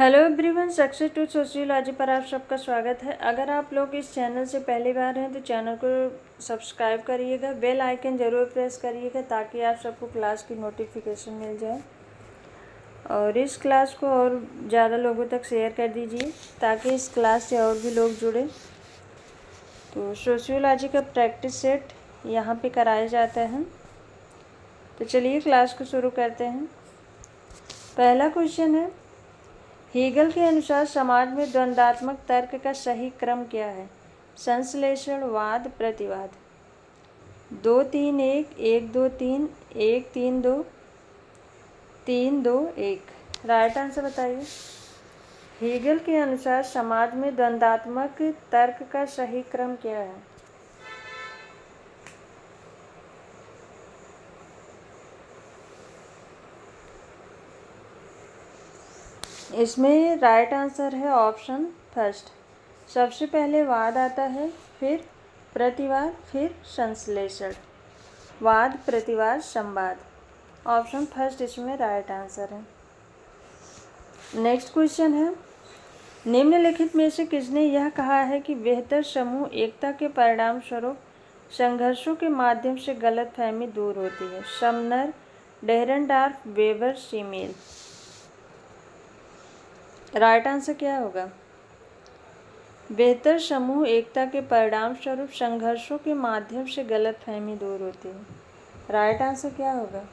Hello everyone, success to sociology पर आप सबका स्वागत है। अगर आप लोग इस चैनल से पहली बार हैं तो चैनल को सब्सक्राइब करिएगा, बेल आइकन ज़रूर प्रेस करिएगा ताकि आप सबको क्लास की नोटिफिकेशन मिल जाए। और इस क्लास को और ज़्यादा लोगों तक शेयर कर दीजिए ताकि इस क्लास से और भी लोग जुड़े। तो सोशियोलॉजी का प्रैक्टिस सेट यहाँ पे कराया जाता है। तो चलिए क्लास को शुरू करते हैं। पहला क्वेश्चन है, हेगल के अनुसार समाज में द्वंद्वात्मक तर्क का सही क्रम क्या है? संश्लेषण, वाद, प्रतिवाद। 2-3-1, 1-2-3, 1-3-2, 3-2-1। राइट आंसर बताइए। हेगल के अनुसार समाज में द्वंद्वात्मक तर्क का सही क्रम क्या है? इसमें राइट आंसर है ऑप्शन फर्स्ट। सबसे पहले वाद आता है, फिर प्रतिवाद, फिर संश्लेषण। वाद, प्रतिवाद, संवाद। ऑप्शन फर्स्ट इसमें राइट आंसर है। नेक्स्ट क्वेश्चन है, निम्नलिखित में से किसने यह कहा है कि बेहतर समूह एकता के परिणाम स्वरूप संघर्षों के माध्यम से गलतफहमी दूर होती है? Sumner, Dahrendorf, Weber, Simmel. Right answer क्या होगा? बेहतर समूह एकता के परिणाम स्वरूप संघर्षों के माध्यम से गलतफहमी दूर होती है। राइट आंसर क्या होगा?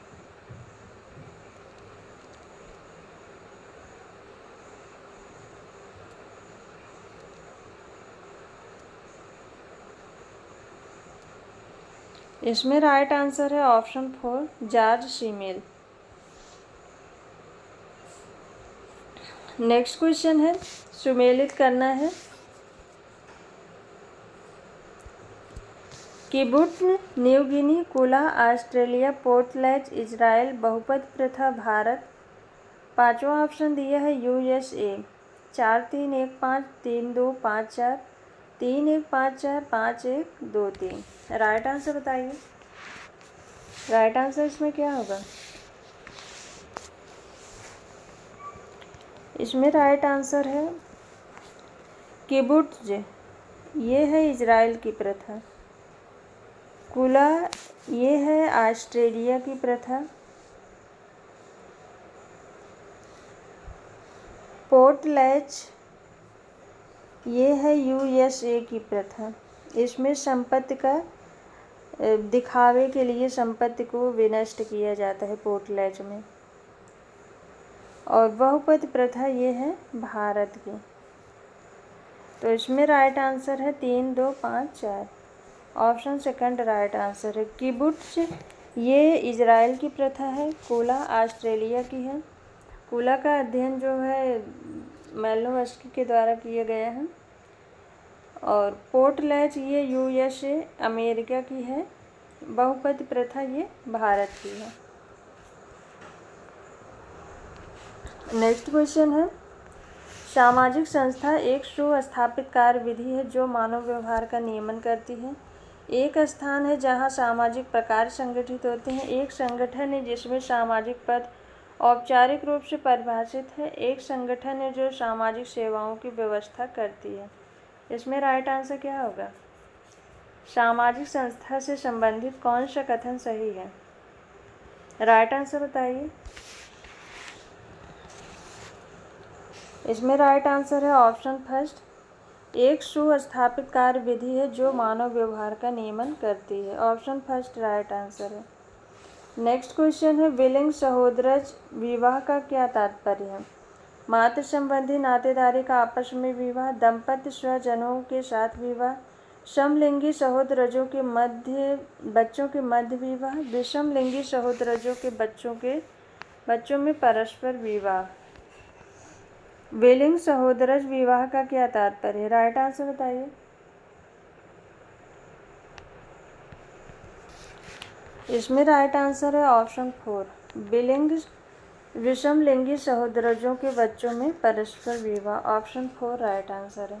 इसमें राइट आंसर है ऑप्शन 4, जॉर्ज सीमेल। नेक्स्ट क्वेश्चन है, सुमेलित करना है। किबुट्ज, न्यू गिनी, कुला, ऑस्ट्रेलिया, पोर्टलैंड, इजराइल, बहुपद प्रथा, भारत। पांचवा ऑप्शन दिया है USA। 4-3-1-5, 3-2-5-4, 3-1-5-4, 5-1-2-3। राइट आंसर बताइए। राइट आंसर इसमें क्या होगा? इसमें राइट आंसर है किबुट्ज, ये है इजराइल की प्रथा। कुला, ये है ऑस्ट्रेलिया की प्रथा। पोर्टलैंड, ये है USA की प्रथा। इसमें संपत्ति का दिखावे के लिए संपत्ति को विनष्ट किया जाता है पोर्टलैंड में। और बहुपद प्रथा ये है भारत की। तो इसमें राइट आंसर है 3-2-5-4। ऑप्शन सेकंड राइट आंसर है। किबुट्ज ये इजराइल की प्रथा है, कुला ऑस्ट्रेलिया की है। कुला का अध्ययन जो है मैलोवस्की के द्वारा किया गया है। और पोर्टलैंड ये USA अमेरिका की है। बहुपद प्रथा ये भारत की है। नेक्स्ट क्वेश्चन है, सामाजिक संस्था एक सुस्थापित कार्यविधि है जो मानव व्यवहार का नियमन करती है। एक स्थान है जहां सामाजिक प्रकार संगठित होते हैं। एक संगठन है जिसमें सामाजिक पद औपचारिक रूप से परिभाषित है। एक संगठन है जो सामाजिक सेवाओं की व्यवस्था करती है। इसमें राइट आंसर क्या होगा? सामाजिक संस्था से संबंधित कौन सा कथन सही है? राइट आंसर बताइए। इसमें राइट आंसर है ऑप्शन फर्स्ट, एक सुस्थापित कार्यविधि है जो मानव व्यवहार का नियमन करती है। ऑप्शन फर्स्ट राइट आंसर है। नेक्स्ट क्वेश्चन है, विलिंग सहोदरज विवाह का क्या तात्पर्य है? मातृ संबंधी नातेदारी का आपस में विवाह, दंपत्ति स्वजनों के साथ विवाह, समलिंगी सहोदरजों के मध्य बच्चों के मध्य विवाह, विषमलिंगी सहोदरजों के बच्चों में परस्पर विवाह। विलिंग सहोदरज विवाह का क्या तात्पर्य है? राइट आंसर बताइए। इसमें राइट आंसर है ऑप्शन 4, विषमलिंगी सहोदरजों के बच्चों में परस्पर विवाह। ऑप्शन 4 राइट आंसर है।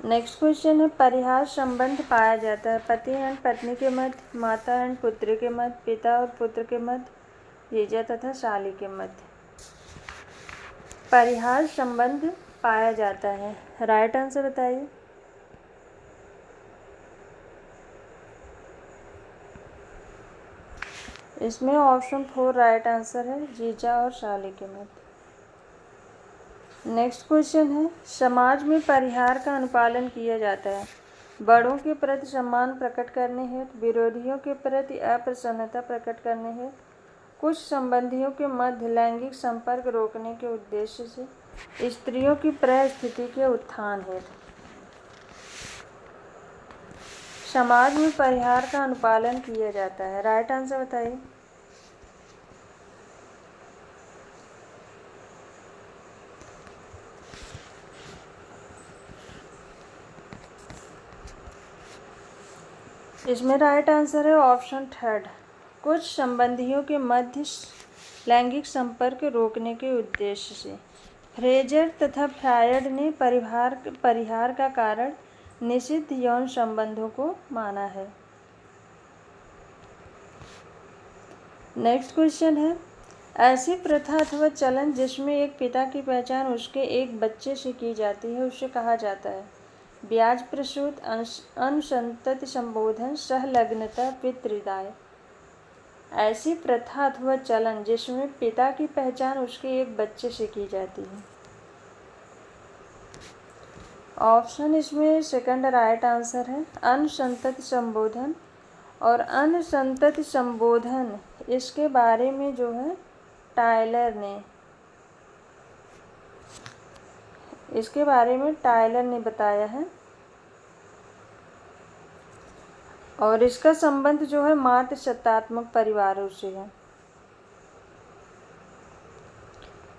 नेक्स्ट क्वेश्चन है, परिहार संबंध पाया जाता है पति एंड पत्नी के मध्य, माता एंड पुत्री के मध्य, पिता और पुत्र के मध्य, जीजा तथा साली के मध्य। परिहार संबंध पाया जाता है? राइट आंसर बताइए। इसमें ऑप्शन 4 राइट आंसर है, जीजा और साले के मध्य। नेक्स्ट क्वेश्चन है, समाज में परिहार का अनुपालन किया जाता है बड़ों के प्रति सम्मान प्रकट करने हेतु, विरोधियों के प्रति अप्रसन्नता प्रकट करने हेतु, कुछ संबंधियों के मध्य लैंगिक संपर्क रोकने के उद्देश्य से, स्त्रियों की परिस्थिति के उत्थान हेतु। समाज में परिहार का अनुपालन किया जाता है, राइट आंसर बताइए। इसमें राइट आंसर है ऑप्शन 3, कुछ संबंधियों के मध्य लैंगिक संपर्क रोकने के उद्देश्य से। फ्रेजर तथा फ्रायड ने परिहार का कारण निषिद्ध यौन संबंधों को माना है। नेक्स्ट क्वेश्चन है, ऐसी प्रथा अथवा चलन जिसमें एक पिता की पहचान उसके एक बच्चे से की जाती है उसे कहा जाता है? ब्याज प्रसूत, अनुसंतति संबोधन, सहलग्नता, पितृदाय। ऐसी प्रथा अथवा चलन जिसमें पिता की पहचान उसके एक बच्चे से की जाती है। ऑप्शन इसमें सेकंड राइट आंसर है, अनुसंतति संबोधन। और अनुसंतति संबोधन इसके बारे में जो है टायलर ने बताया है और इसका संबंध जो है मातृ सत्तात्मक परिवारों से है।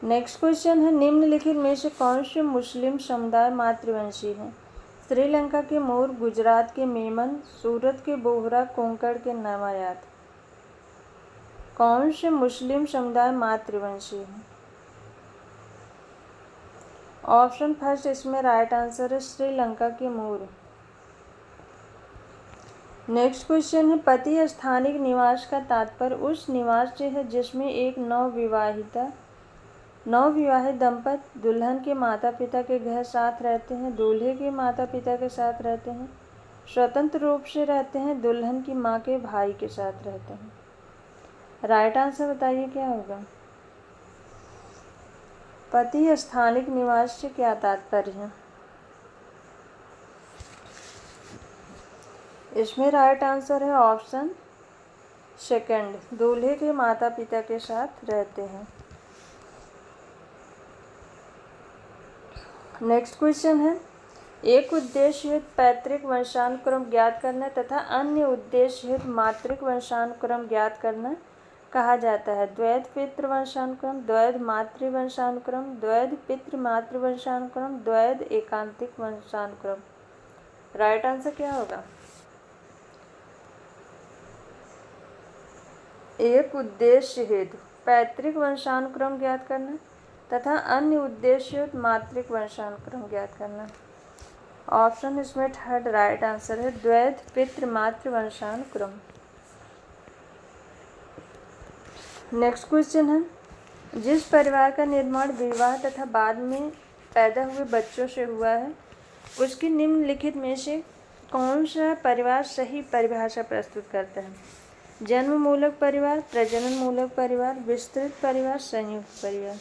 नेक्स्ट क्वेश्चन है, निम्नलिखित में से कौन से मुस्लिम समुदाय मातृवंशी हैं? श्रीलंका के मूर, गुजरात के मेमन, सूरत के बोहरा, कोंकण के नामायात। कौन से मुस्लिम समुदाय मातृवंशी हैं? ऑप्शन फर्स्ट इसमें राइट आंसर है, श्रीलंका के मूर। नेक्स्ट क्वेश्चन है, पति स्थानिक निवास का तात्पर्य उस निवास से है जिसमें एक नवविवाहित दंपति दुल्हन के माता पिता के घर साथ रहते हैं, दूल्हे के माता पिता के साथ रहते हैं, स्वतंत्र रूप से रहते हैं, दुल्हन की माँ के भाई के साथ रहते हैं। राइट आंसर बताइए क्या होगा? पति स्थानिक निवास से क्या तात्पर्य है? इसमें राइट आंसर है ऑप्शन सेकंड, दूल्हे के माता पिता के साथ रहते हैं। नेक्स्ट क्वेश्चन है, एक उद्देश्य हेतु पैतृक वंशानुक्रम ज्ञात करना तथा अन्य उद्देश्य हेतु मातृक वंशानुक्रम ज्ञात करना कहा जाता है? द्वैध पितृ वंशानुक्रम, द्वैध मातृ वंशानुक्रम, द्वैध पितृ मातृ वंशानुक्रम, द्वैध एकांतिक वंशानुक्रम। राइट आंसर क्या होगा? एक उद्देश्य हेतु पैतृक वंशानुक्रम ज्ञात करना तथा अन्य उद्देश्य हेतु मातृक वंशानुक्रम ज्ञात करना। ऑप्शन इसमें थर्ड राइट आंसर है, द्वैध पितृ मातृ वंशानुक्रम। नेक्स्ट क्वेश्चन है, जिस परिवार का निर्माण विवाह तथा बाद में पैदा हुए बच्चों से हुआ है उसकी निम्नलिखित में से कौन सा परिवार सही परिभाषा प्रस्तुत करता है? जन्म मूलक परिवार, प्रजनन मूलक परिवार, विस्तृत परिवार, संयुक्त परिवार।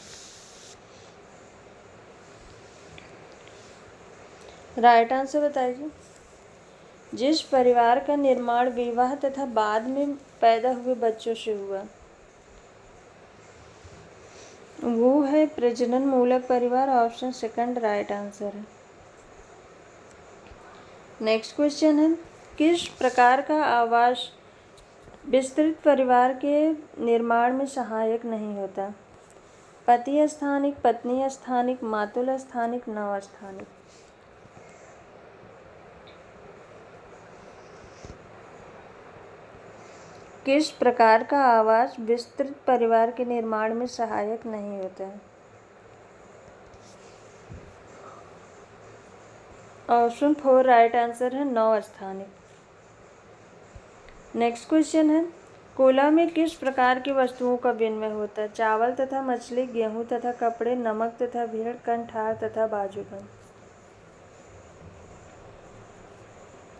राइट आंसर बताइए। जिस परिवार का निर्माण विवाह तथा बाद में पैदा हुए बच्चों से हुआ वो है प्रजनन मूलक परिवार। ऑप्शन सेकंड राइट आंसर है। नेक्स्ट क्वेश्चन है, किस प्रकार का आवास विस्तृत परिवार के निर्माण में सहायक नहीं होता? पति स्थानिक, पत्नी स्थानिक, मातुल स्थानिक, नव स्थानिक। किस प्रकार का आवास विस्तृत परिवार के निर्माण में सहायक नहीं होता है? ऑप्शन 4 राइट आंसर है, नव स्थानिक। नेक्स्ट क्वेश्चन है, कोला में किस प्रकार की वस्तुओं का विनिमय होता है? चावल तथा मछली, गेहूं तथा कपड़े, नमक तथा भेड़, कंठार तथा बाजूबंद।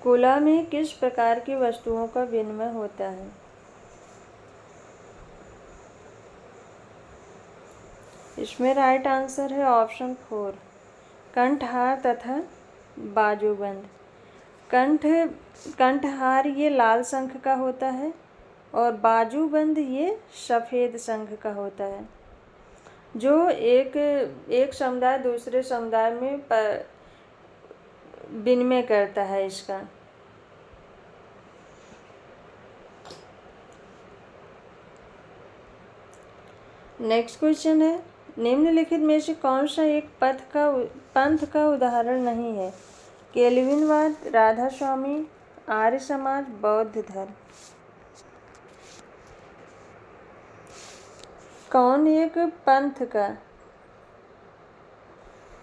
कोला में किस प्रकार की वस्तुओं का विनिमय होता है? इसमें राइट आंसर है ऑप्शन 4, कंठहार तथा बाजूबंद। कंठहार ये लाल शंख का होता है और बाजूबंद ये सफ़ेद शंख का होता है, जो एक समुदाय दूसरे समुदाय में विनिमय करता है इसका। नेक्स्ट क्वेश्चन है, निम्नलिखित में से कौन सा एक पंथ का उदाहरण नहीं है? केल्विनवाद, राधा स्वामी, आर्य समाज, बौद्ध धर्म। कौन एक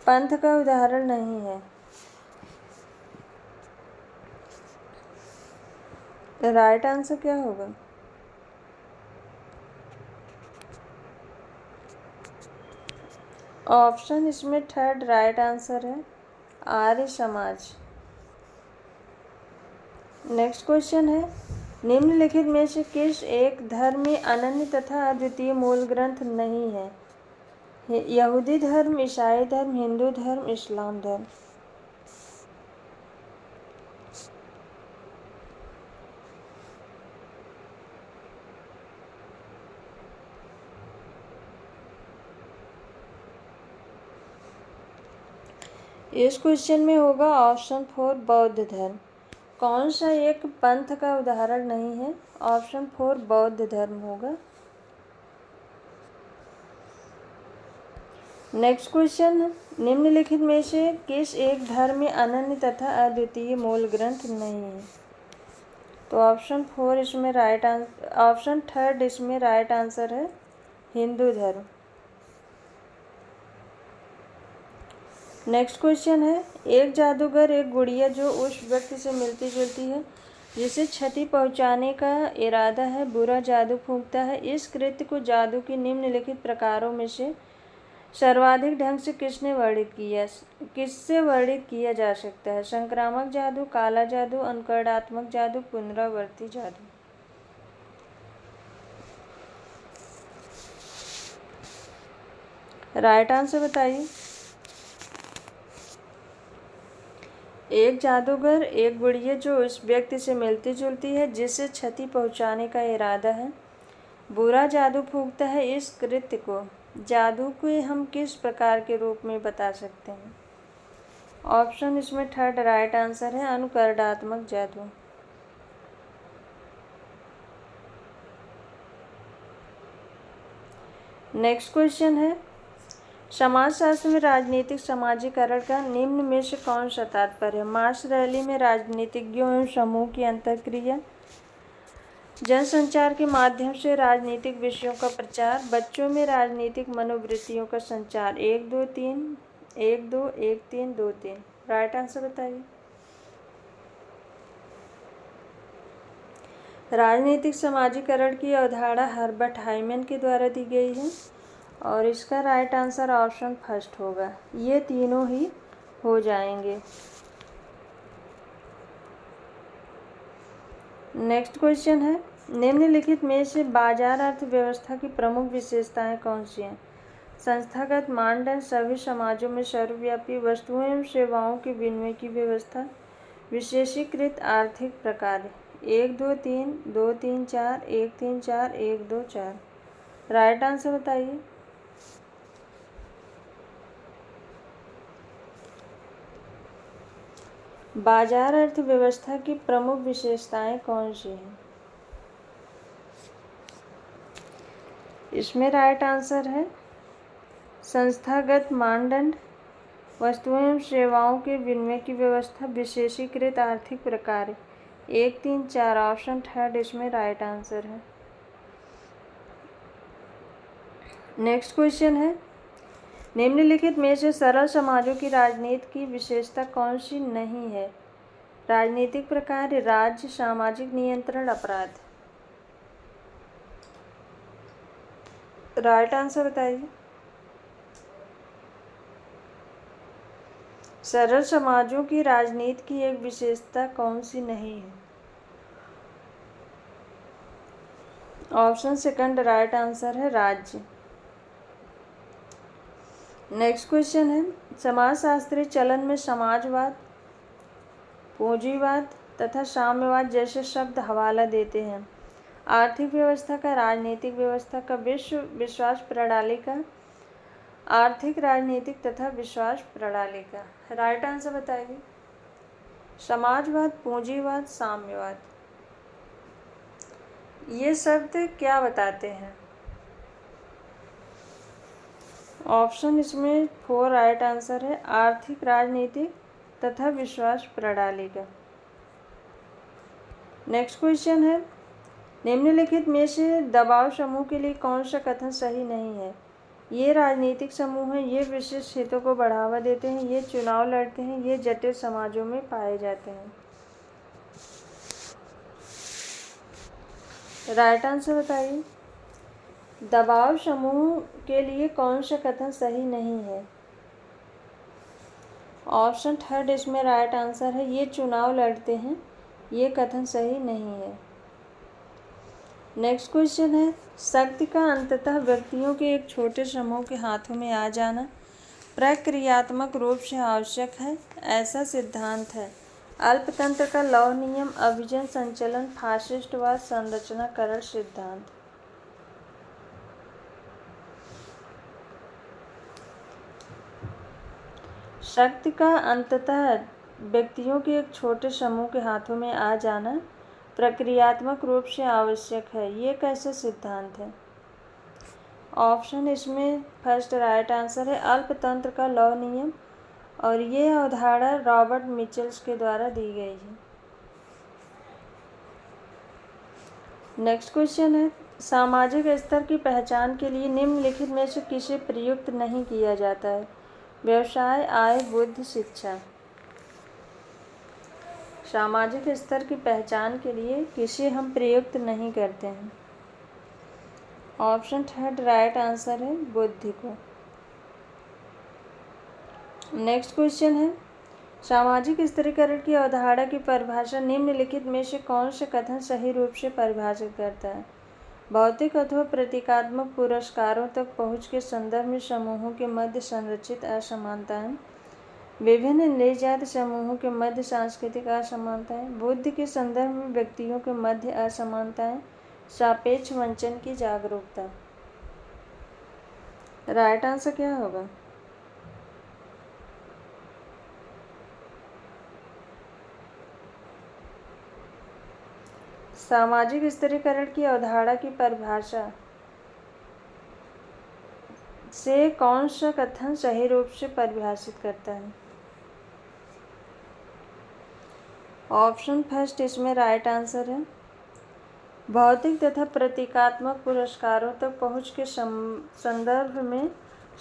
पंथ का उदाहरण नहीं है? राइट आंसर क्या होगा? ऑप्शन इसमें थर्ड राइट आंसर है, आर्य समाज। नेक्स्ट क्वेश्चन है, निम्नलिखित में से किस एक धर्म में अनन्य तथा अद्वितीय मूल ग्रंथ नहीं है? यहूदी धर्म, ईसाई धर्म, हिंदू धर्म, इस्लाम धर्म। इस क्वेश्चन में होगा ऑप्शन 4 बौद्ध धर्म। कौन सा एक पंथ का उदाहरण नहीं है? ऑप्शन 4 बौद्ध धर्म होगा। नेक्स्ट क्वेश्चन, निम्नलिखित में से किस एक धर्म में अनन्य तथा अद्वितीय मूल ग्रंथ नहीं है? तो ऑप्शन 4 इसमें ऑप्शन 3 इसमें राइट आंसर है, हिंदू धर्म। नेक्स्ट क्वेश्चन है, एक जादूगर एक गुड़िया जो उस व्यक्ति से मिलती जुलती है जिसे क्षति पहुंचाने का इरादा है, बुरा जादू फूंकता है। इस कृत्य को जादू के निम्नलिखित प्रकारों में से सर्वाधिक ढंग से किससे वर्णित किया जा सकता है? संक्रामक जादू, काला जादू, अनुकरणात्मक जादू, पुनरावर्ती जादू। राइट आंसर बताइए। एक जादूगर एक गुड़िया जो उस व्यक्ति से मिलती जुलती है जिसे क्षति पहुंचाने का इरादा है, बुरा जादू फूंकता है। इस कृत्य को जादू के हम किस प्रकार के रूप में बता सकते हैं? ऑप्शन इसमें थर्ड राइट आंसर है, अनुकरणात्मक जादू। नेक्स्ट क्वेश्चन है, समाजशास्त्र में राजनीतिक समाजीकरण का निम्न में से कौन सा तात्पर्य है? मास रैली में राजनीतिज्ञों एवं समूह की अंतर्क्रिया, जनसंचार के माध्यम से राजनीतिक विषयों का प्रचार, बच्चों में राजनीतिक मनोवृत्तियों का संचार। 1 2 3 1 2 1 3 2 3। राइट आंसर बताइए। राजनीतिक समाजीकरण की अवधारणा हर्बर्ट हाइमन के द्वारा दी गई है और इसका राइट आंसर ऑप्शन फर्स्ट होगा। ये तीनों ही हो जाएंगे। नेक्स्ट क्वेश्चन है, निम्नलिखित में से बाजार अर्थव्यवस्था की प्रमुख विशेषताएं कौन सी हैं? संस्थागत मानदंड, सभी समाजों में सर्वव्यापी, वस्तुओं एवं सेवाओं के विनिमय की व्यवस्था, विशेषीकृत आर्थिक प्रकार। 1 2 3 2 3 4 1 3 4 1 2 4। राइट आंसर बताइए। बाजार अर्थव्यवस्था की प्रमुख विशेषताएं कौन सी हैं? इसमें राइट आंसर है संस्थागत मानदंड, वस्तुओं एवं सेवाओं के विनिमय की व्यवस्था, विशेषीकृत आर्थिक प्रकार। 1 3 4 ऑप्शन थर्ड इसमें राइट आंसर है। नेक्स्ट क्वेश्चन है, निम्नलिखित में से सरल समाजों की राजनीति की विशेषता कौन सी नहीं है? राजनीतिक प्रकार, राज्य, सामाजिक नियंत्रण, अपराध। राइट आंसर बताइए। सरल समाजों की राजनीति की एक विशेषता कौन सी नहीं है? ऑप्शन सेकंड राइट आंसर है राज्य। नेक्स्ट क्वेश्चन है, समाजशास्त्री चलन में समाजवाद, पूंजीवाद तथा साम्यवाद जैसे शब्द हवाला देते हैं। आर्थिक व्यवस्था का, राजनीतिक व्यवस्था का, विश्व विश्वास प्रणाली का, आर्थिक राजनीतिक तथा विश्वास प्रणाली का। राइट आंसर बताइए। समाजवाद, पूंजीवाद, साम्यवाद, ये शब्द क्या बताते हैं? ऑप्शन इसमें 4 राइट आंसर है, आर्थिक राजनीतिक तथा विश्वास प्रणाली का। नेक्स्ट क्वेश्चन है, निम्नलिखित में से दबाव समूह के लिए कौन सा कथन सही नहीं है? ये राजनीतिक समूह हैं, ये विशिष्ट हितों को बढ़ावा देते हैं, ये चुनाव लड़ते हैं, ये जटिल समाजों में पाए जाते हैं। राइट आंसर बताइए। दबाव समूह के लिए कौन सा कथन सही नहीं है? ऑप्शन थर्ड इसमें राइट आंसर है, ये चुनाव लड़ते हैं, ये कथन सही नहीं है। नेक्स्ट क्वेश्चन है, शक्ति का अंततः व्यक्तियों के एक छोटे समूह के हाथों में आ जाना प्रक्रियात्मक रूप से आवश्यक है, ऐसा सिद्धांत है। अल्पतंत्र का लौह नियम, अभिजन संचलन, फासिस्टवाद, संरचनाकरण सिद्धांत। शक्ति का अंततः व्यक्तियों के एक छोटे समूह के हाथों में आ जाना प्रक्रियात्मक रूप से आवश्यक है, ये कैसा सिद्धांत है? ऑप्शन इसमें फर्स्ट राइट आंसर है, अल्पतंत्र का लौह नियम, और ये अवधारणा रॉबर्ट मिचेल्स के द्वारा दी गई है। नेक्स्ट क्वेश्चन है, सामाजिक स्तर की पहचान के लिए निम्नलिखित में से किसे प्रयुक्त नहीं किया जाता है? व्यवसाय, आय, बुद्धि, शिक्षा। सामाजिक स्तर की पहचान के लिए किसे हम प्रयुक्त नहीं करते हैं? ऑप्शन थर्ड राइट आंसर है, बुद्धि को। नेक्स्ट क्वेश्चन है, सामाजिक स्तरीकरण की अवधारणा की परिभाषा निम्नलिखित में से कौन से कथन सही रूप से परिभाषित करता है? भौतिक अथवा प्रतीकात्मक पुरस्कारों तक पहुँच के संदर्भ में समूहों के मध्य संरचित असमानताएं, विभिन्न नृजात समूहों के मध्य सांस्कृतिक असमानताएं, बुद्धि के संदर्भ में व्यक्तियों के मध्य असमानताएं, सापेक्ष वंचन की जागरूकता। राइट आंसर क्या होगा? सामाजिक स्तरीकरण की अवधारणा की परिभाषा से कौन सा कथन सही रूप से परिभाषित करता है? ऑप्शन फर्स्ट इसमें राइट आंसर है, भौतिक तथा प्रतीकात्मक पुरस्कारों तक पहुँच के संदर्भ में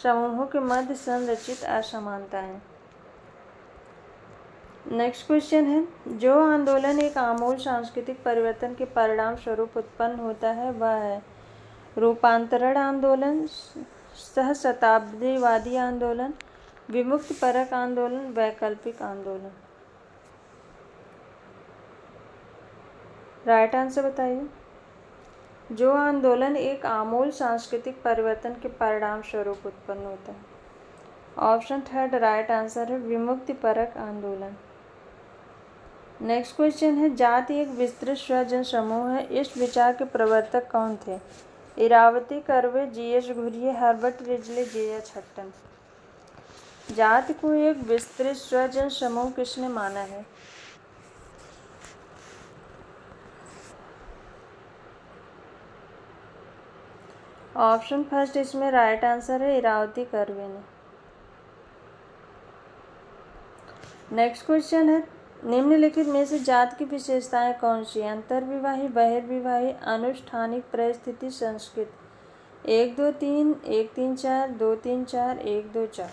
समूहों के मध्य संरचित असमानताएं। नेक्स्ट क्वेश्चन है, जो आंदोलन एक आमूल सांस्कृतिक परिवर्तन के परिणाम स्वरूप उत्पन्न होता है वह है रूपांतरण आंदोलन, सहस्राब्दीवादी आंदोलन, विमुक्ति परक आंदोलन, वैकल्पिक आंदोलन। राइट आंसर बताइए। जो आंदोलन एक आमूल सांस्कृतिक परिवर्तन के परिणाम स्वरूप उत्पन्न होता है। ऑप्शन थर्ड राइट आंसर है, विमुक्ति परक आंदोलन। नेक्स्ट क्वेश्चन है, जाति एक विस्तृत स्वजन समूह है, इस विचार के प्रवर्तक कौन थे? Irawati Karve, G S. Ghurye, Herbert Risley, J H. Hutton. जाति को एक विस्तृत स्वजन समूह किसने माना है? ऑप्शन फर्स्ट इसमें राइट आंसर है, इरावती कर्वे ने। नेक्स्ट क्वेश्चन है, निम्नलिखित में से जाति की विशेषताएं कौन सी? अंतर्विवाही, बहिर्विवाही, अनुष्ठानिक, परिस्थिति, संस्कृत। 1 2 3 1 3 4 2 3 4 1 2 4।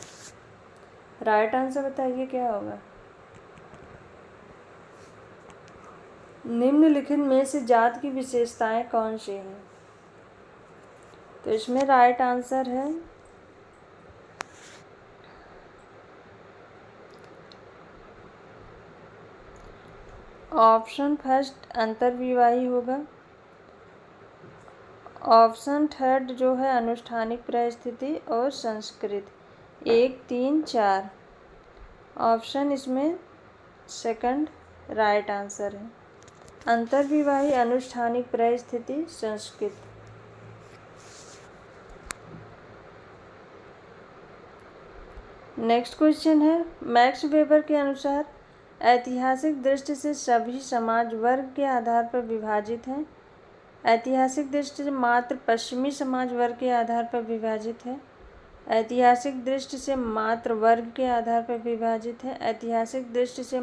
राइट आंसर बताइए क्या होगा? निम्नलिखित में से जाति की विशेषताएं कौन सी हैं? तो इसमें राइट आंसर है ऑप्शन फर्स्ट अंतर्विवाही होगा। ऑप्शन थर्ड जो है अनुष्ठानिक परिस्थिति और संस्कृत। 1, 3, 4 ऑप्शन इसमें सेकंड राइट आंसर है। अंतर्विवाही, अनुष्ठानिक परिस्थिति, संस्कृत। नेक्स्ट क्वेश्चन है, मैक्स वेबर के अनुसार ऐतिहासिक दृष्टि से सभी समाज वर्ग के आधार पर विभाजित हैं। ऐतिहासिक दृष्टि से मात्र पश्चिमी समाज वर्ग के आधार पर विभाजित है। ऐतिहासिक दृष्टि से मात्र वर्ग के आधार पर विभाजित है। ऐतिहासिक दृष्टि से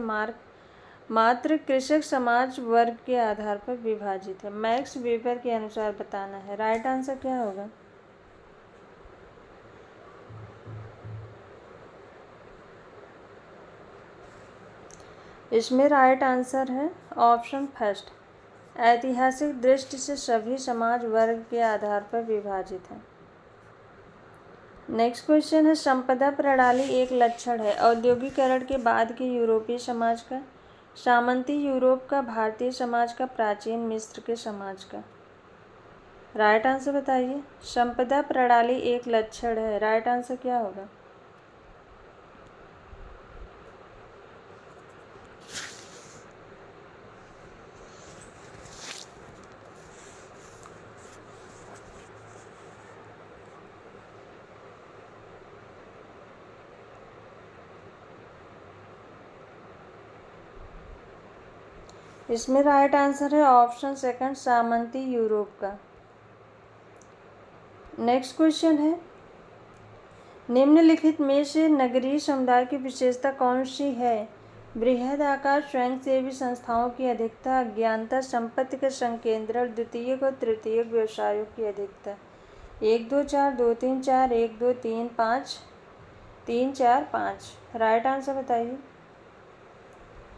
मात्र कृषक समाज वर्ग के आधार पर विभाजित है। मैक्स वेबर के अनुसार बताना है। राइट आंसर क्या होगा? इसमें राइट आंसर है ऑप्शन फर्स्ट, ऐतिहासिक दृष्टि से सभी समाज वर्ग के आधार पर विभाजित है। नेक्स्ट क्वेश्चन है, संपदा प्रणाली एक लक्षण है औद्योगिकरण के बाद के यूरोपीय समाज का, सामंती यूरोप का, भारतीय समाज का, प्राचीन मिस्र के समाज का। राइट आंसर बताइए। संपदा प्रणाली एक लक्षण है, राइट आंसर क्या होगा? इसमें राइट आंसर है ऑप्शन सेकंड, सामंती यूरोप का। नेक्स्ट क्वेश्चन है, निम्नलिखित में से नगरीय समुदाय की विशेषता कौन सी है? बृहद आकार, स्वयंसेवी संस्थाओं की अधिकता, अज्ञानता, संपत्ति का संकेंद्रण, द्वितीयक और तृतीयक व्यवसायों की अधिकता। 1, 2, 4, 2, 3, 4, 1, 2, 3, 5, 3, 4, 5। राइट आंसर बताइए।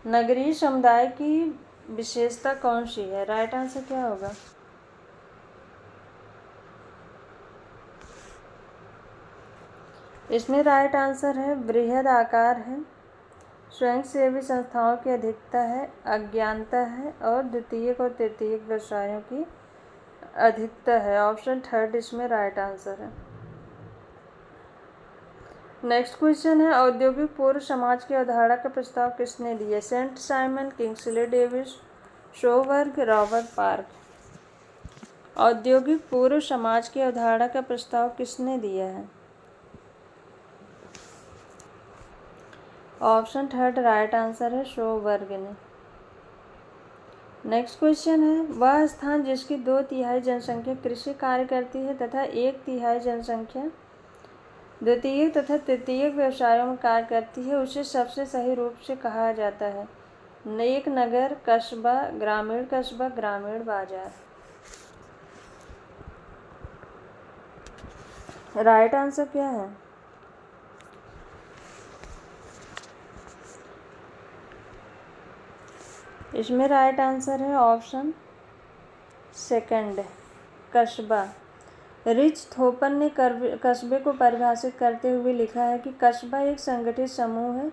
नगरीय समुदाय की विशेषता कौन सी है? राइट आंसर क्या होगा? इसमें राइट आंसर है बृहद आकार है, स्वयंसेवी संस्थाओं की अधिकता है, अज्ञानता है और द्वितीयक और तृतीयक व्यवसायों की अधिकता है। ऑप्शन थर्ड इसमें राइट आंसर है। नेक्स्ट क्वेश्चन है, औद्योगिक पूर्व समाज की अवधारणा का प्रस्ताव किसने दिया? Saint Simon, Kingsley Davis, Sjoberg, Robert Park. औद्योगिक पूर्व समाज की अवधारणा का प्रस्ताव किसने दिया है? ऑप्शन थर्ड राइट आंसर है, शोबर्ग ने। नेक्स्ट क्वेश्चन है, वह स्थान जिसकी 2/3 जनसंख्या कृषि कार्य करती है तथा 1/3 जनसंख्या द्वितीयक तथा तृतीयक व्यवसायों में कार्य करती है, उसे सबसे सही रूप से कहा जाता है? एक नगर, कस्बा, ग्रामीण कस्बा, ग्रामीण बाजार। राइट आंसर क्या है? इसमें राइट आंसर है ऑप्शन सेकंड, कस्बा। रिच थोपन ने कस्बे को परिभाषित करते हुए लिखा है कि कस्बा एक संगठित समूह है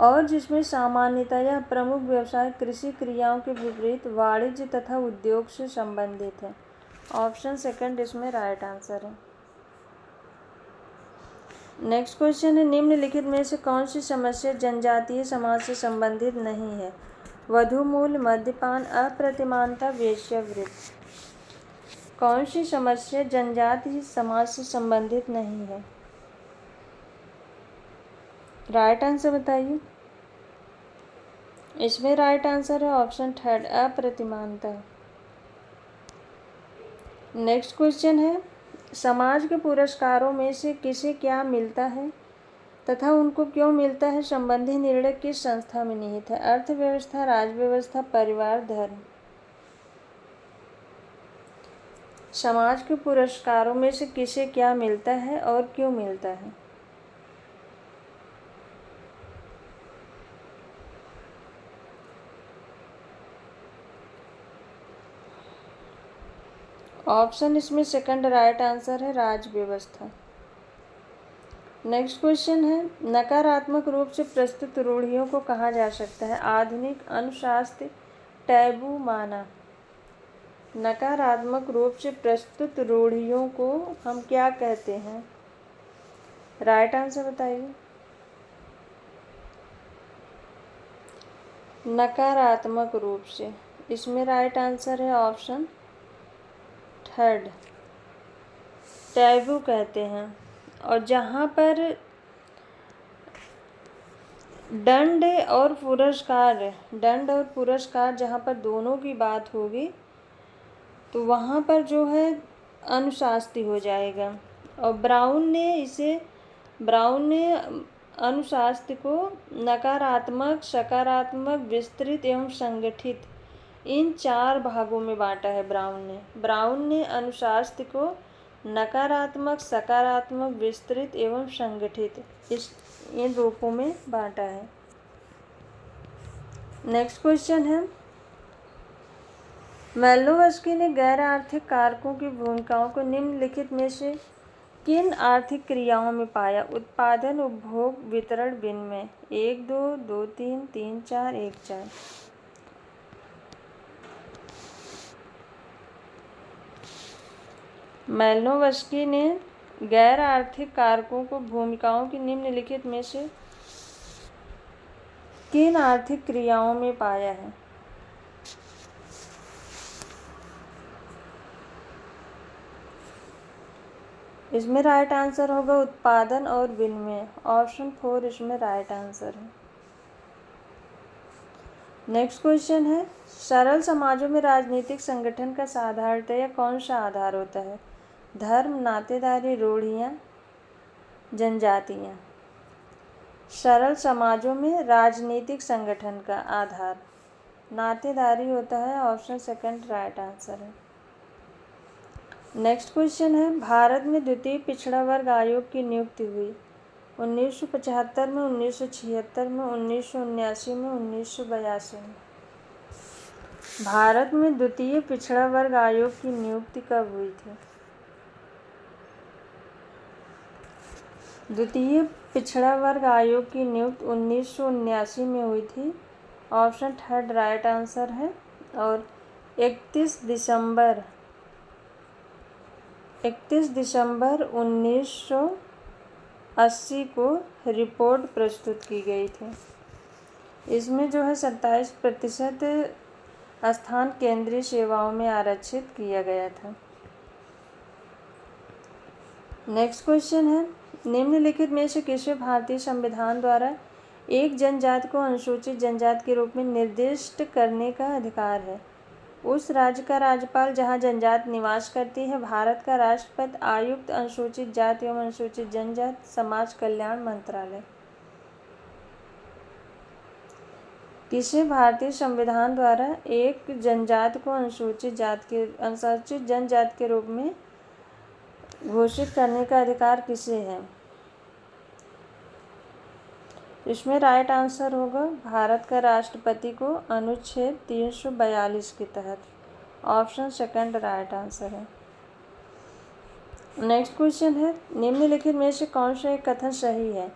और जिसमें सामान्यतया प्रमुख व्यवसाय कृषि क्रियाओं के विपरीत वाणिज्य तथा उद्योग से संबंधित है। ऑप्शन सेकंड इसमें राइट आंसर है। नेक्स्ट क्वेश्चन है, निम्नलिखित में से कौन सी समस्या जनजातीय समाज से संबंधित नहीं है? वधूमूल्य, मद्यपान, अप्रतिमानता, वेश्यावृत्ति। कौन सी समस्या जनजातीय समाज से संबंधित नहीं है? राइट आंसर बताइए। इसमें राइट आंसर है ऑप्शन थर्ड, अप्रतिमानता। नेक्स्ट क्वेश्चन है, समाज के पुरस्कारों में से किसे क्या मिलता है तथा उनको क्यों मिलता है संबंधी निर्णय किस संस्था में निहित है? अर्थव्यवस्था, राजव्यवस्था, परिवार, धर्म। समाज के पुरस्कारों में से किसे क्या मिलता है और क्यों मिलता है? ऑप्शन इसमें सेकंड राइट आंसर है, राज व्यवस्था। नेक्स्ट क्वेश्चन है, नकारात्मक रूप से प्रस्तुत रूढ़ियों को कहा जा सकता है? आधुनिक, अनुशासित, टैबू, माना। नकारात्मक रूप से प्रस्तुत रूढ़ियों को हम क्या कहते हैं? राइट आंसर बताइए। नकारात्मक रूप से, इसमें राइट आंसर है ऑप्शन थर्ड, टैबू कहते हैं। और जहाँ पर दंड और पुरस्कार जहाँ पर दोनों की बात होगी तो वहाँ पर जो है अनुशास्ति हो जाएगा। और ब्राउन ने अनुशास्ति को नकारात्मक, सकारात्मक, विस्तृत एवं संगठित, इन 4 भागों में बांटा है। ब्राउन ने अनुशास्ति को नकारात्मक, सकारात्मक, विस्तृत एवं संगठित, इन रूपों में बांटा है। नेक्स्ट क्वेश्चन है, माल्नोवस्की ने गैर आर्थिक कारकों की भूमिकाओं को निम्नलिखित में से किन आर्थिक क्रियाओं में पाया? उत्पादन, उपभोग, वितरण, विनिमय। 1 2 2 3 3 4 1 4। माल्नोवस्की ने गैर आर्थिक कारकों को भूमिकाओं की निम्नलिखित में से किन आर्थिक क्रियाओं में पाया है? इसमें राइट आंसर होगा उत्पादन और विनिमय। ऑप्शन 4 इसमें राइट आंसर है। नेक्स्ट क्वेश्चन है, सरल समाजों में राजनीतिक संगठन का साधारणतया कौन सा आधार होता है? धर्म, नातेदारी, रूढ़ियाँ, जनजातियाँ। सरल समाजों में राजनीतिक संगठन का आधार नातेदारी होता है। ऑप्शन सेकंड राइट आंसर है। नेक्स्ट क्वेश्चन है, भारत में द्वितीय पिछड़ा वर्ग आयोग की नियुक्ति हुई 1975 में, 1976 में, 1979 में, 1982 में। भारत में द्वितीय पिछड़ा वर्ग आयोग की नियुक्ति कब हुई थी? द्वितीय पिछड़ा वर्ग आयोग की नियुक्ति 1979 में हुई थी। ऑप्शन थर्ड राइट आंसर है। और 31 दिसंबर 1980 को रिपोर्ट प्रस्तुत की गई थी। इसमें जो है 27% स्थान केंद्रीय सेवाओं में आरक्षित किया गया था। नेक्स्ट क्वेश्चन है, निम्नलिखित में से किसे भारतीय संविधान द्वारा एक जनजाति को अनुसूचित जनजाति के रूप में निर्दिष्ट करने का अधिकार है? उस राज्य का राज्यपाल जहां जनजाति निवास करती है, भारत का राष्ट्रपति, आयुक्त, अनुसूचित जाति एवं अनुसूचित जनजाति, समाज कल्याण मंत्रालय। किसे भारतीय संविधान द्वारा एक जनजाति को अनुसूचित जनजाति के रूप में घोषित करने का अधिकार किसे है? इसमें राइट आंसर होगा भारत का राष्ट्रपति को, अनुच्छेद 342 के तहत। ऑप्शन सेकंड राइट आंसर है। नेक्स्ट क्वेश्चन है, निम्नलिखित में से कौन सा एक कथन सही है?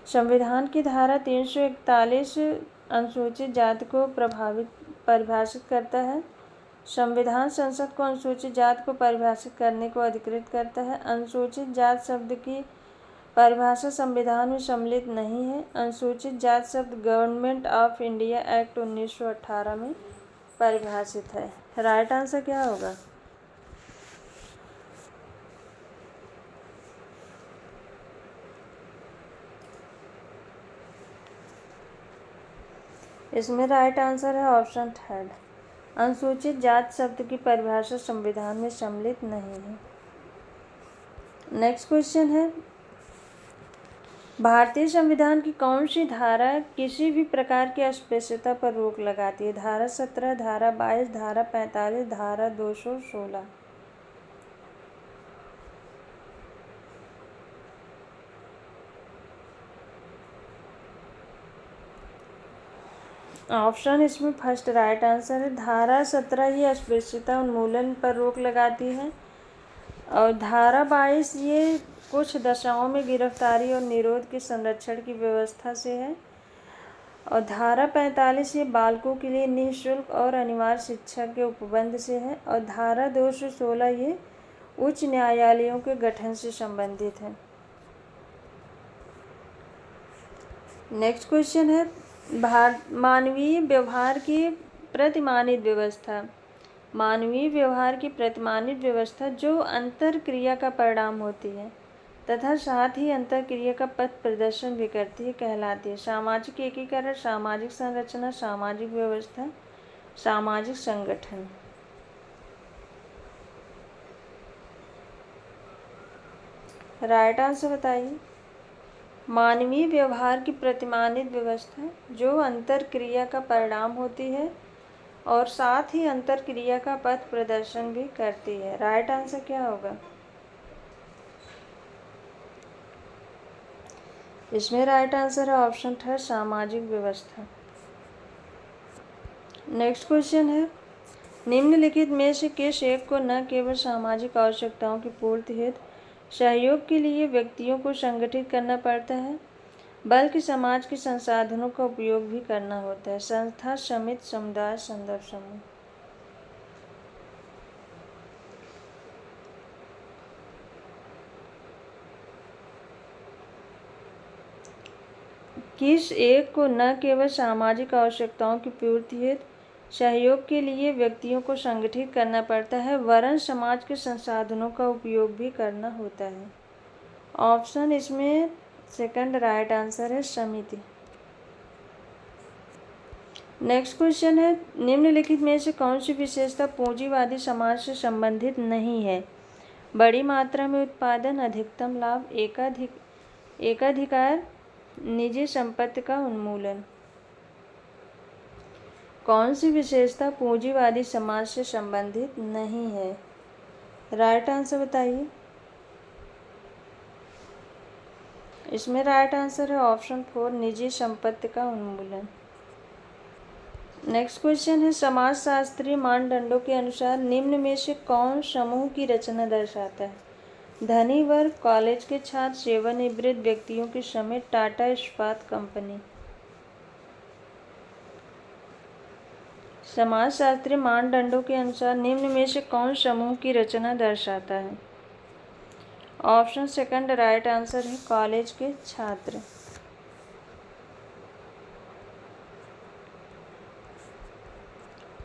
संविधान की धारा 341 अनुसूचित जाति को परिभाषित करता है। संविधान संसद को अनुसूचित जाति को परिभाषित करने को अधिकृत करता है। अनुसूचित जाति शब्द की परिभाषा संविधान में सम्मिलित नहीं है। अनुसूचित जाति शब्द गवर्नमेंट ऑफ इंडिया एक्ट 1918 में परिभाषित है। राइट आंसर क्या होगा? इसमें राइट आंसर है ऑप्शन थर्ड, अनुसूचित जाति शब्द की परिभाषा संविधान में सम्मिलित नहीं है। नेक्स्ट क्वेश्चन है, भारतीय संविधान की कौन सी धारा किसी भी प्रकार की अस्पृश्यता पर रोक लगाती है? धारा 17, धारा 22, धारा 45, धारा 216। ऑप्शन इसमें फर्स्ट राइट आंसर है। धारा 17 ये अस्पृश्यता उन्मूलन पर रोक लगाती है और धारा 22 ये कुछ दशाओं में गिरफ्तारी और निरोध के संरक्षण की व्यवस्था से है और धारा 45 ये बालकों के लिए निःशुल्क और अनिवार्य शिक्षा के उपबंध से है और धारा 216 ये उच्च न्यायालयों के गठन से संबंधित है। नेक्स्ट क्वेश्चन है मानवीय व्यवहार की प्रतिमानित व्यवस्था। मानवीय व्यवहार की प्रतिमानित व्यवस्था जो अंतर क्रिया का परिणाम होती है तथा साथ ही अंतर क्रिया का पथ प्रदर्शन भी करती है कहलाती है सामाजिक एकीकरण, सामाजिक संरचना, सामाजिक व्यवस्था, सामाजिक संगठन। राइट आंसर बताइए। मानवीय व्यवहार की प्रतिमानित व्यवस्था जो अंतर क्रिया का परिणाम होती है और साथ ही अंतर क्रिया का पथ प्रदर्शन भी करती है। राइट आंसर क्या होगा? इसमें राइट आंसर है ऑप्शन थर्ड सामाजिक व्यवस्था। नेक्स्ट क्वेश्चन है निम्नलिखित में से किस एक को न केवल सामाजिक आवश्यकताओं की पूर्ति हेतु सहयोग के लिए व्यक्तियों को संगठित करना पड़ता है बल्कि समाज के संसाधनों का उपयोग भी करना होता है? संस्था, समिति, समुदाय, संदर्भ समूह। किस एक को न केवल सामाजिक आवश्यकताओं की पूर्ति हेतु सहयोग के लिए व्यक्तियों को संगठित करना पड़ता है वरन समाज के संसाधनों का उपयोग भी करना होता है? ऑप्शन इसमें सेकंड राइट आंसर है समिति। नेक्स्ट क्वेश्चन है निम्नलिखित में से कौन सी विशेषता पूंजीवादी समाज से संबंधित नहीं है? बड़ी मात्रा में उत्पादन, अधिकतम लाभ, एकाधिकार, निजी संपत्ति का उन्मूलन। कौन सी विशेषता पूंजीवादी समाज से संबंधित नहीं है? राइट आंसर बताइए। इसमें राइट आंसर है ऑप्शन 4 निजी संपत्ति का उन्मूलन। नेक्स्ट क्वेश्चन है समाजशास्त्रीय मानदंडों के अनुसार निम्न में से कौन समूह की रचना दर्शाता है? धनी वर्ग, कॉलेज के छात्र, सेवानिवृत्त व्यक्तियों के समेत टाटा इस्पात कंपनी। समाजशास्त्रीय मानदंडों के अनुसार निम्न में से कौन समूह की रचना दर्शाता है? ऑप्शन सेकंड राइट आंसर है कॉलेज के छात्र।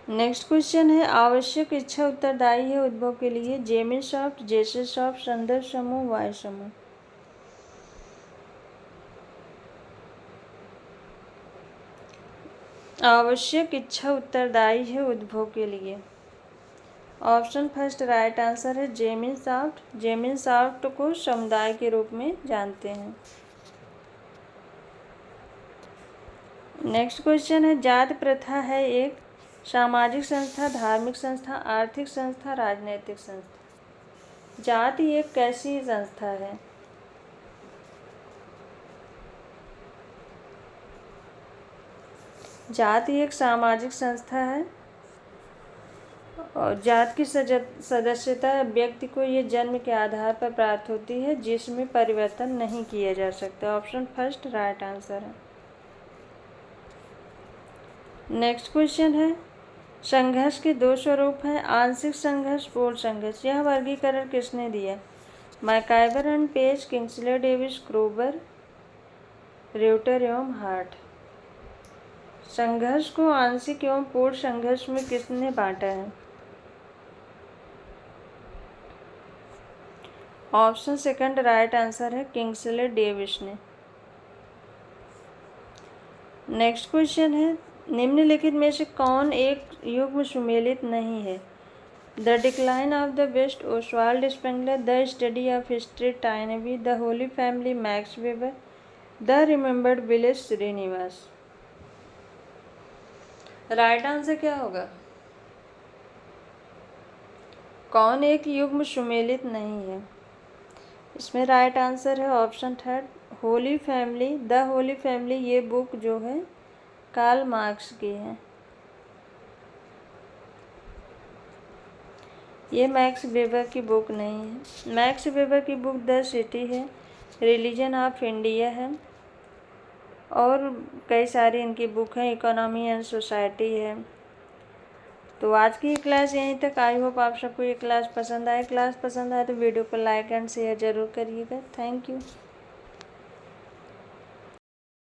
नेक्स्ट क्वेश्चन है आवश्यक इच्छा उत्तरदायी है उद्भव के लिए जेमिनी सॉफ्ट, जेसे सॉफ्ट, संदर्भ समूह, वाय समूह। आवश्यक इच्छा उत्तरदायी है उद्भव के लिए। ऑप्शन फर्स्ट राइट आंसर है जेमिनी सॉफ्ट। जेमिनी सॉफ्ट को समुदाय के रूप में जानते हैं। नेक्स्ट क्वेश्चन है जाति प्रथा है एक सामाजिक संस्था, धार्मिक संस्था, आर्थिक संस्था, राजनैतिक संस्था। जाति एक कैसी संस्था है? जाति एक सामाजिक संस्था है और जाति की सदस्यता व्यक्ति को ये जन्म के आधार पर प्राप्त होती है जिसमें परिवर्तन नहीं किया जा सकता। ऑप्शन फर्स्ट राइट आंसर है। नेक्स्ट क्वेश्चन है संघर्ष के दो स्वरूप हैं आंशिक संघर्ष, पूर्ण संघर्ष। यह वर्गीकरण किसने दिया? MacIver and Page, Kingsley Davis, Kroeber, Reuter एवं हार्ट। संघर्ष को आंशिक एवं पूर्ण संघर्ष में किसने बांटा है? ऑप्शन सेकंड राइट आंसर है किंग्सले डेविस ने। नेक्स्ट क्वेश्चन है निम्नलिखित में से कौन एक युग्म सुमेलित नहीं है? The decline of the west, Oswald Spengler, the study of history, Toynbee, the holy family, Max Weber, the remembered village, Srinivas. Right answer क्या होगा? कौन एक युग्म सुमेलित नहीं है? इसमें राइट आंसर है option third holy family. The holy family ये बुक जो है कार्ल मार्क्स की है। ये मैक्स वेबर की बुक नहीं है। मैक्स वेबर की बुक द सिटी है, रिलीजन ऑफ इंडिया है, और कई सारी इनकी बुक हैं, इकोनॉमी एंड सोसाइटी है। तो आज की क्लास यहीं तक। आई होप आप सबको ये क्लास पसंद आए। क्लास पसंद आए तो वीडियो को लाइक एंड शेयर ज़रूर करिएगा। Thank you.